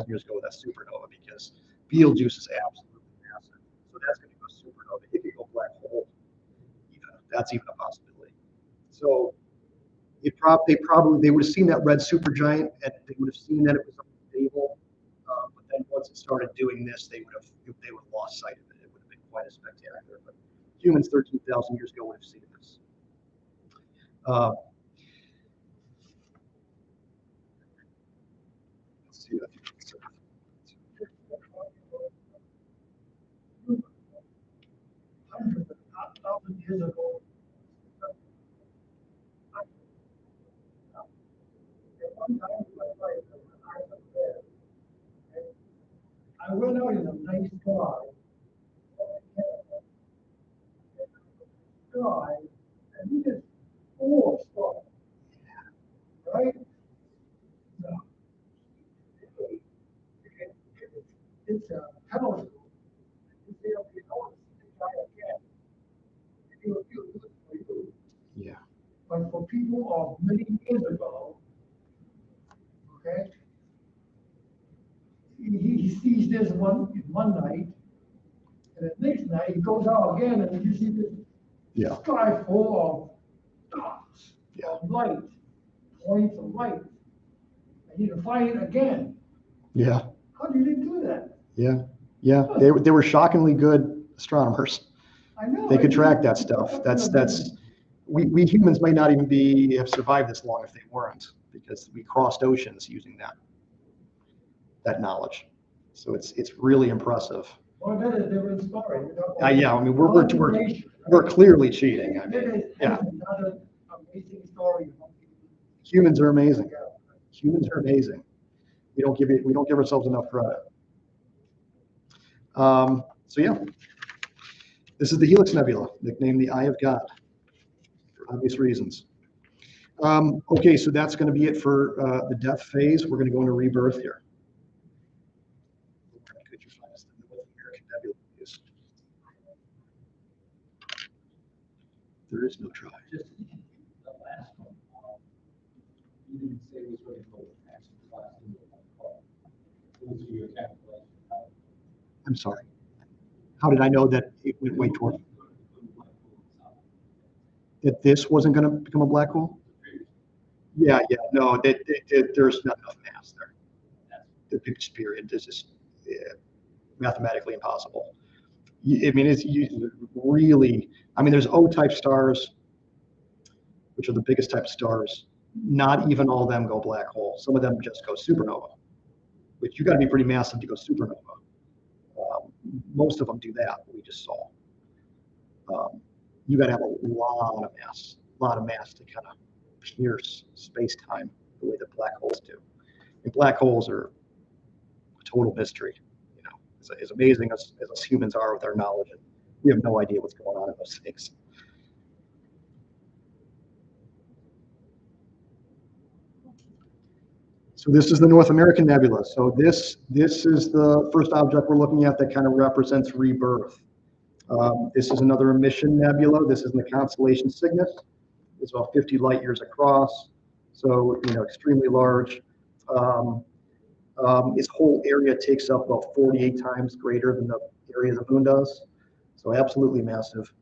[SPEAKER 1] years ago with that supernova, because Betelgeuse is absolutely massive. So that's going to go supernova. It could go black hole. That's even a possibility. So they would have seen that red supergiant, and they would have seen that it was unstable. But then once it started doing this, they would have lost sight of it. It would have been quite a spectacular. But humans 13,000 years ago would have seen this. Let's see.
[SPEAKER 5] Hundreds of thousands of years ago. At one time in my life, I was there. And I went out in a nice sky, and we just full of stuff, right? So, it's a telescope. You say, okay, I want to see the guy again. And he'll do it for you.
[SPEAKER 1] Yeah.
[SPEAKER 5] But for people of many years ago, okay, he sees this one night, and the next night he goes out again, and you see this sky full of dots of light, points of light, and you can find it again.
[SPEAKER 1] Yeah.
[SPEAKER 5] How do you do that?
[SPEAKER 1] Yeah. They were shockingly good astronomers.
[SPEAKER 5] I know.
[SPEAKER 1] They could track that stuff. We humans might not even have survived this long if they weren't, because we crossed oceans using that knowledge. So it's really impressive.
[SPEAKER 5] Well, that is a different story.
[SPEAKER 1] Yeah, I mean we're clearly cheating. I mean, yeah.
[SPEAKER 5] Another amazing story.
[SPEAKER 1] Humans are amazing. Humans are amazing. We don't give ourselves enough credit. So yeah, this is the Helix Nebula, nicknamed the Eye of God, for obvious reasons. Okay, so that's going to be it for the death phase. We're going to go into rebirth here. Could you find us the North American Nebula, please? There is no try.
[SPEAKER 6] Just the last one. You didn't say it was going to go past the last one. What was your calculation?
[SPEAKER 1] I'm sorry. How did I know that it went way toward that this wasn't going to become a black hole? Yeah. No, there's not enough mass there. The Picture period is just mathematically impossible. I mean, it's really. I mean, there's O-type stars, which are the biggest type of stars. Not even all of them go black hole. Some of them just go supernova, which you got to be pretty massive to go supernova. Most of them do that. We just saw. You got to have a lot of mass, lot of mass to kind of pierce space-time the way that black holes do. And black holes are a total mystery, you know, as amazing as us humans are with our knowledge. And we have no idea what's going on in those things. So this is the North American Nebula. So this is the first object we're looking at that kind of represents rebirth. This is another emission nebula. This is in the constellation Cygnus. It's about 50 light years across, so you know, extremely large. Its whole area takes up about 48 times greater than the area the moon does, so absolutely massive.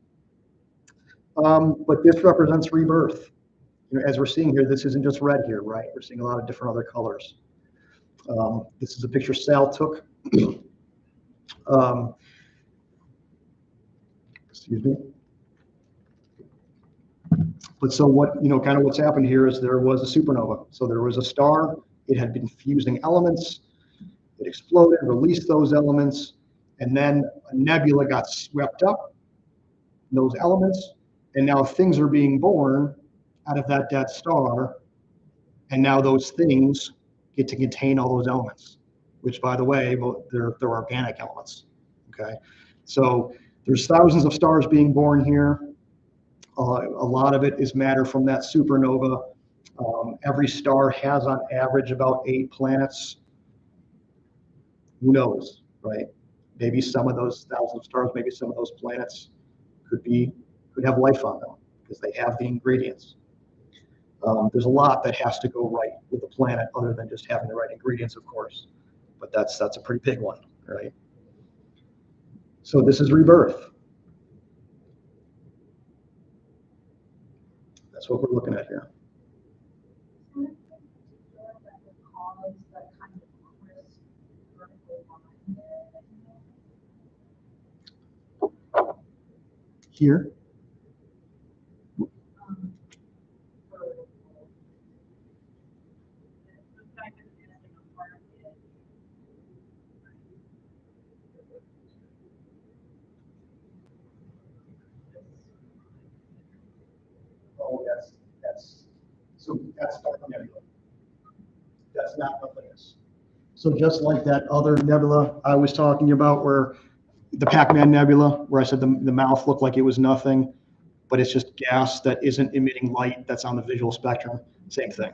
[SPEAKER 1] But this represents rebirth. You know, as we're seeing here, this isn't just red here, right? We're seeing a lot of different other colors. This is a picture Sal took. Excuse me. But so what, you know, kind of what's happened here is there was a supernova. So there was a star, it had been fusing elements, it exploded, released those elements, and then a nebula got swept up, those elements, and now things are being born out of that dead star, and now those things get to contain all those elements, which, by the way, well, they're organic elements, okay? So there's thousands of stars being born here. A lot of it is matter from that supernova. Every star has on average about 8 planets. Who knows, right? Maybe some of those thousands of stars, maybe some of those planets could have life on them because they have the ingredients. There's a lot that has to go right with a planet other than just having the right ingredients, of course. But that's a pretty big one, right? So this is rebirth. That's what we're looking at here. Here. Oh, that's Dark Nebula. That's not nothingness. So just like that other nebula I was talking about, where the Pac-Man Nebula, where I said the mouth looked like it was nothing, but it's just gas that isn't emitting light that's on the visual spectrum. Same thing.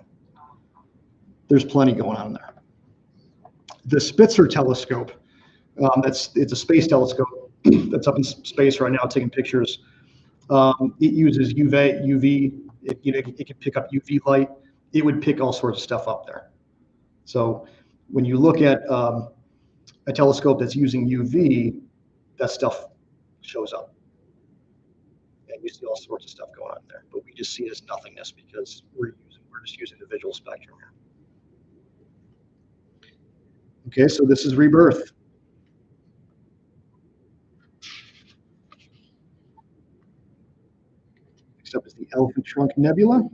[SPEAKER 1] There's plenty going on there. The Spitzer telescope, it's a space telescope that's up in space right now taking pictures. It uses UV. It can pick up UV light. It would pick all sorts of stuff up there. So when you look at a telescope that's using UV, that stuff shows up. And you see all sorts of stuff going on there. But we just see it as nothingness because we're just using the visual spectrum here. Okay, so this is rebirth. Next up is the Elephant Trunk Nebula.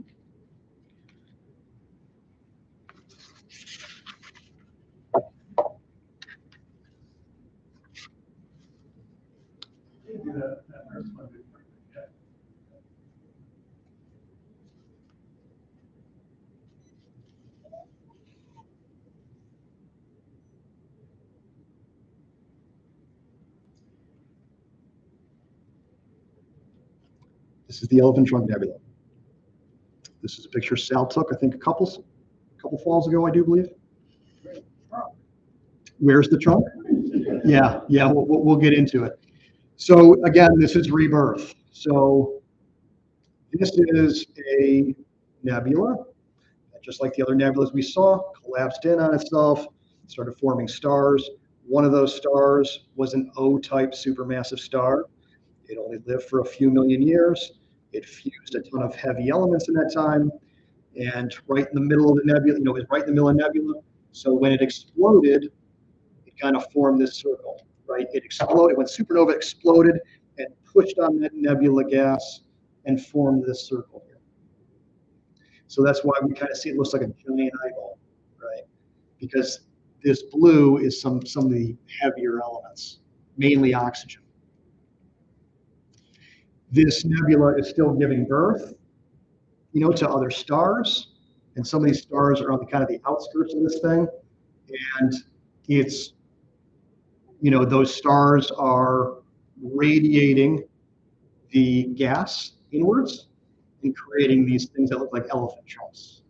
[SPEAKER 1] This is the Elephant Trunk Nebula. This is a picture Sal took, I think, a couple falls ago, I do believe. Where's the trunk? Yeah, we'll get into it. So again, this is rebirth. So this is a nebula, just like the other nebulas we saw, collapsed in on itself, started forming stars. One of those stars was an O-type supermassive star. It only lived for a few million years. It fused a ton of heavy elements in that time. And right in the middle of the nebula, it was right in the middle of the nebula. So when it exploded, it kind of formed this circle, right? It exploded, when supernova exploded and pushed on that nebula gas and formed this circle here. So that's why we kind of see it looks like a giant eyeball, right? Because this blue is some of the heavier elements, mainly oxygen. This nebula is still giving birth. to other stars. And some of these stars are on the kind of the outskirts of this thing. And it's, those stars are radiating the gas inwards and creating these things that look like elephant trunks.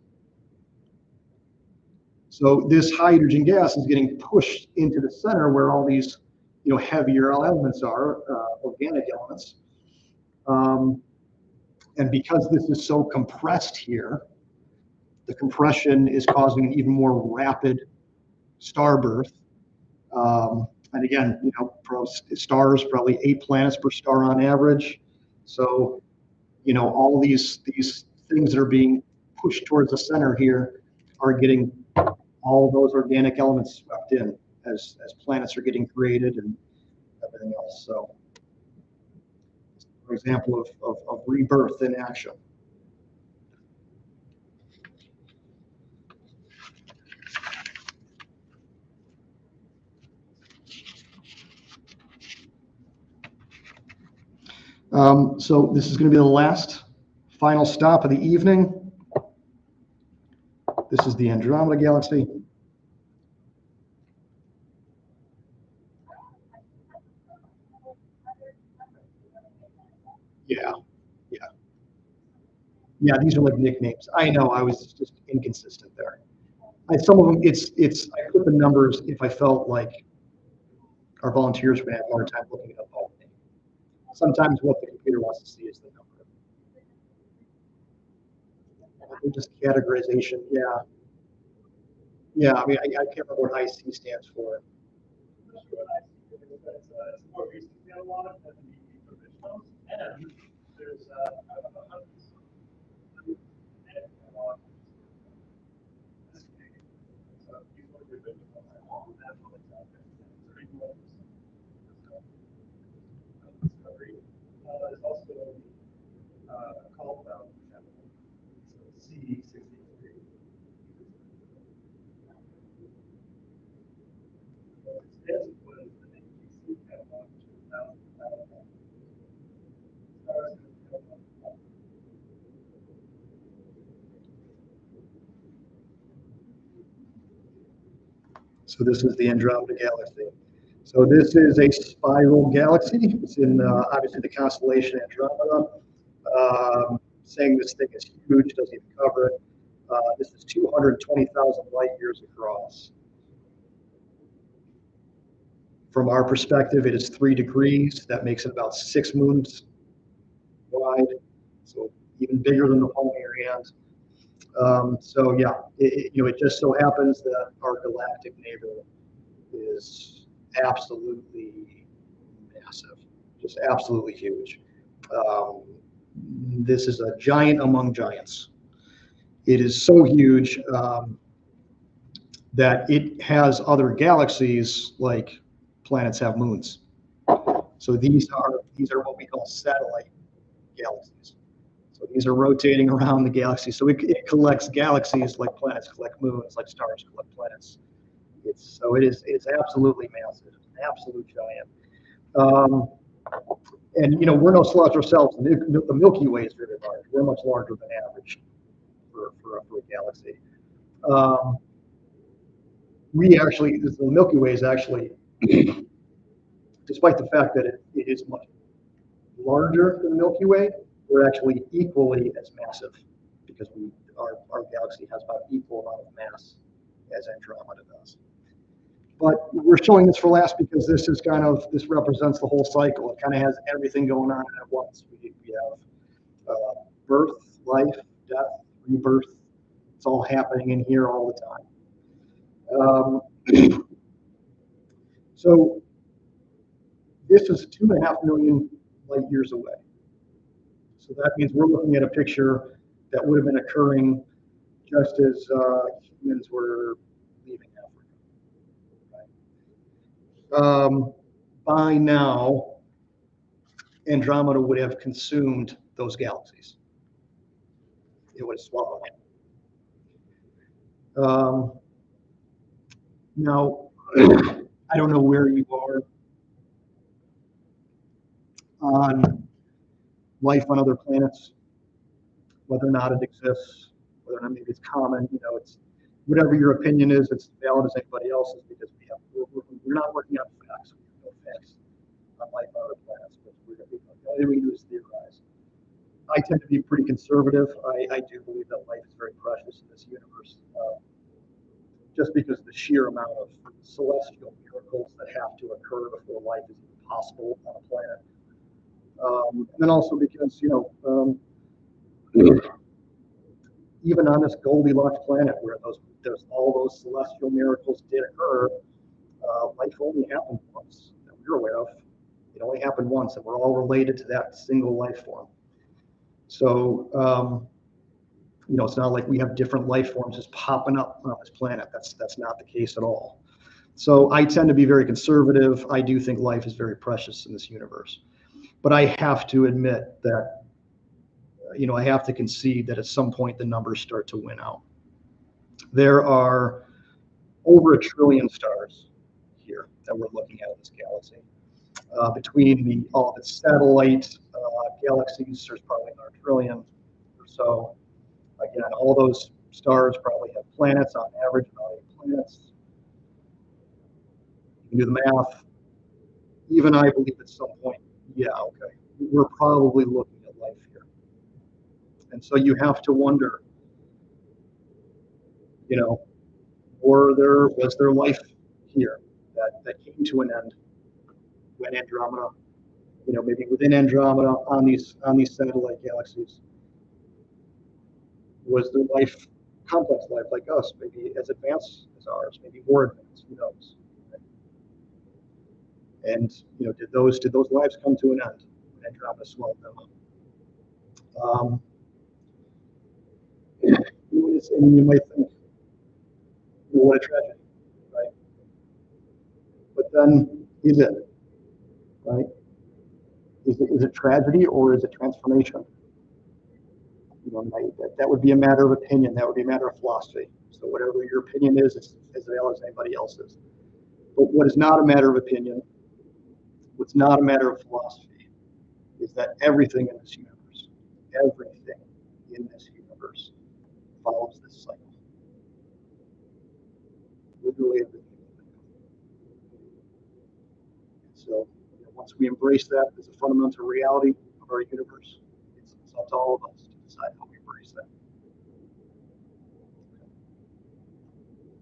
[SPEAKER 1] So this hydrogen gas is getting pushed into the center where all these, heavier elements are, organic elements. And because this is so compressed here, the compression is causing an even more rapid star birth. And again, stars, probably 8 planets per star on average. So, all these things that are being pushed towards the center here are getting all those organic elements swept in as planets are getting created and everything else. So, for example of rebirth in action. So this is going to be the last final stop of the evening. This is the Andromeda Galaxy. Yeah, these are like nicknames. I know, I was just inconsistent there. Some of them, I put the numbers if I felt like our volunteers would have a hard time looking it up all day. Sometimes what the computer wants to see is the number. Just categorization, yeah. Yeah, I mean, I can't remember what IC stands for.
[SPEAKER 3] It's more recent catalog than the originals, and there's hundreds. So these were the originals, and all of that was out there. Discovery. There's also a call about C63. This was the NBC catalog, which is now
[SPEAKER 1] So this is the Andromeda Galaxy. So this is a spiral galaxy. It's in obviously the constellation Andromeda. Saying this thing is huge, doesn't even cover it. This is 220,000 light years across. From our perspective, it is 3 degrees. That makes it about 6 moons wide. So even bigger than the palm of your hand. So yeah, it just so happens that our galactic neighbor is absolutely massive, just absolutely huge. This is a giant among giants. It is so huge that it has other galaxies like planets have moons. So these are what we call satellite galaxies. So these are rotating around the galaxy. So it collects galaxies like planets collect moons, like stars collect planets. It's absolutely massive, an absolute giant. And we're no slouch ourselves. The Milky Way is very large. We're much larger than average for a galaxy. The Milky Way is actually, despite the fact that it is much larger than the Milky Way, we're actually equally as massive because our galaxy has about equal amount of mass as Andromeda does. But we're showing this for last because this represents the whole cycle. It kind of has everything going on at once. We have birth, life, death, rebirth. It's all happening in here all the time. So this is 2.5 million light years away. So that means we're looking at a picture that would have been occurring just as humans were leaving Africa. By now, Andromeda would have consumed those galaxies. It would have swallowed them. Now, I don't know where you are on life on other planets. whether or not it exists, whether or not maybe it's common, it's whatever your opinion is, it's valid as anybody else's because we're not working on facts. We have no facts on life on other planets, but the only thing we do is theorize. I tend to be pretty conservative. I do believe that life is very precious in this universe, just because of the sheer amount of celestial miracles that have to occur before life is even possible on a planet. And then also because, even on this Goldilocks planet where there's all those celestial miracles did occur, life only happened once that we're aware of. It only happened once, and we're all related to that single life form. So, it's not like we have different life forms just popping up on this planet. That's not the case at all. So I tend to be very conservative. I do think life is very precious in this universe. But I have to admit that, I have to concede that at some point the numbers start to win out. There are over 1 trillion stars here that we're looking at in this galaxy. Between all the satellite galaxies, there's probably another 1 trillion or so. Again, all those stars probably have planets, on average, about 8 planets. You can do the math. Even I believe at some point, yeah, okay, we're probably looking at life here. And so you have to wonder, was there life here that came to an end when Andromeda, maybe within Andromeda on these satellite galaxies? Was there life, complex life like us, maybe as advanced as ours, maybe more advanced, who knows? And did those lives come to an end when Andromeda swallowed them up? And you might think, what a tragedy, right? But then, is it, right? Is it tragedy or is it transformation? That would be a matter of opinion. That would be a matter of philosophy. So whatever your opinion is, it's as valid as anybody else's. But what is not a matter of opinion, what's not a matter of philosophy, is that everything in this universe follows this cycle. Literally everything. So once we embrace that as a fundamental reality of our universe, it's up to all of us to decide how we embrace that.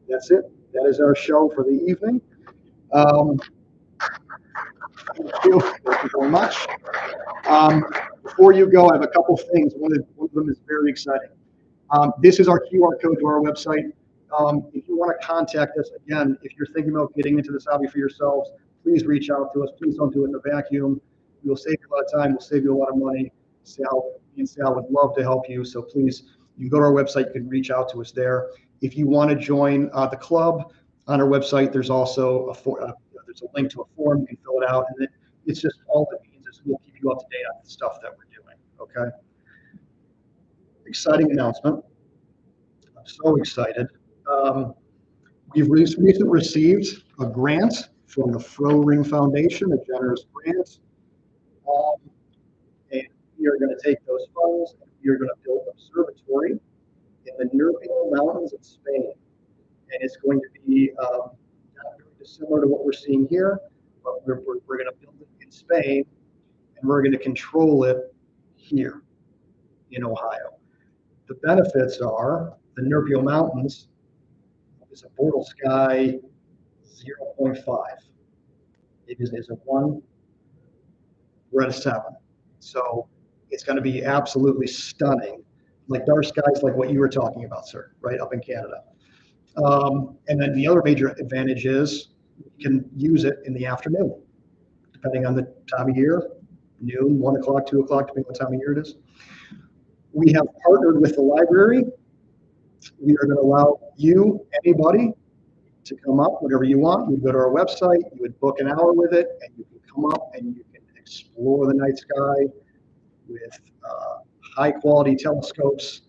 [SPEAKER 1] That's it. That is our show for the evening. Thank you very much. Before you go, I have a couple things. One of them is very exciting. This is our QR code to our website. If you want to contact us, again, if you're thinking about getting into this hobby for yourselves, please reach out to us. Please don't do it in a vacuum. We'll save you a lot of time. We'll save you a lot of money. Sal would love to help you. So please, you can go to our website. You can reach out to us there. If you want to join the club, on our website, there's also there's a link to a form. You can fill it out, and it's just all it means is we'll keep you up to date on the stuff that we're doing. Okay. Exciting announcement. I'm so excited. We've recently received a grant from the Fro Ring Foundation, a generous grant. And we are going to take those funds and we are going to build an observatory in the Nervion Mountains in Spain. And it's going to be not very dissimilar to what we're seeing here, but we're going to build it in Spain and we're going to control it here in Ohio. The benefits are the Nervion Mountains is a Bortle sky 0.5. It is a 1. We're at a 7. So it's going to be absolutely stunning, like dark skies, like what you were talking about, sir, right up in Canada. And then the other major advantage is you can use it in the afternoon, depending on the time of year, noon, 1 o'clock, 2 o'clock, depending on what time of year it is. We have partnered with the library. We are going to allow you, anybody, to come up whenever you want. You would go to our website, you would book an hour with it, and you can come up and you can explore the night sky with high quality telescopes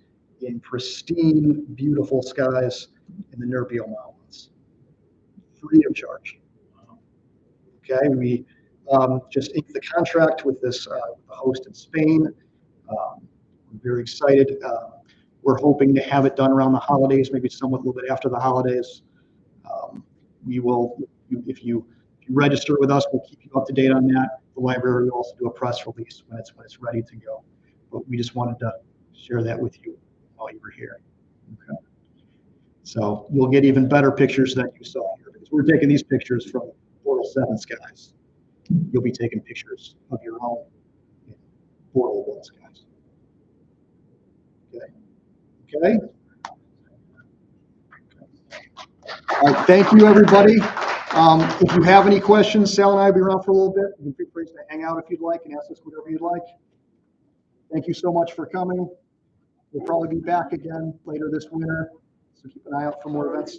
[SPEAKER 1] in pristine, beautiful skies in the Nervion Mountains, free of charge. Okay, we just inked the contract with this host in Spain. We've very excited. We're hoping to have it done around the holidays, maybe somewhat a little bit after the holidays. We will, if you register with us, we'll keep you up to date on that. The library will also do a press release when it's ready to go. But we just wanted to share that with you while you were here. Okay. So you'll get even better pictures than you saw here, because we're taking these pictures from Portal 7 skies. You'll be taking pictures of your own Portal 1 skies. Okay. Okay. All right, thank you, everybody. If you have any questions, Sal and I will be around for a little bit. You can feel free to hang out if you'd like and ask us whatever you'd like. Thank you so much for coming. We'll probably be back again later this winter, so keep an eye out for more events.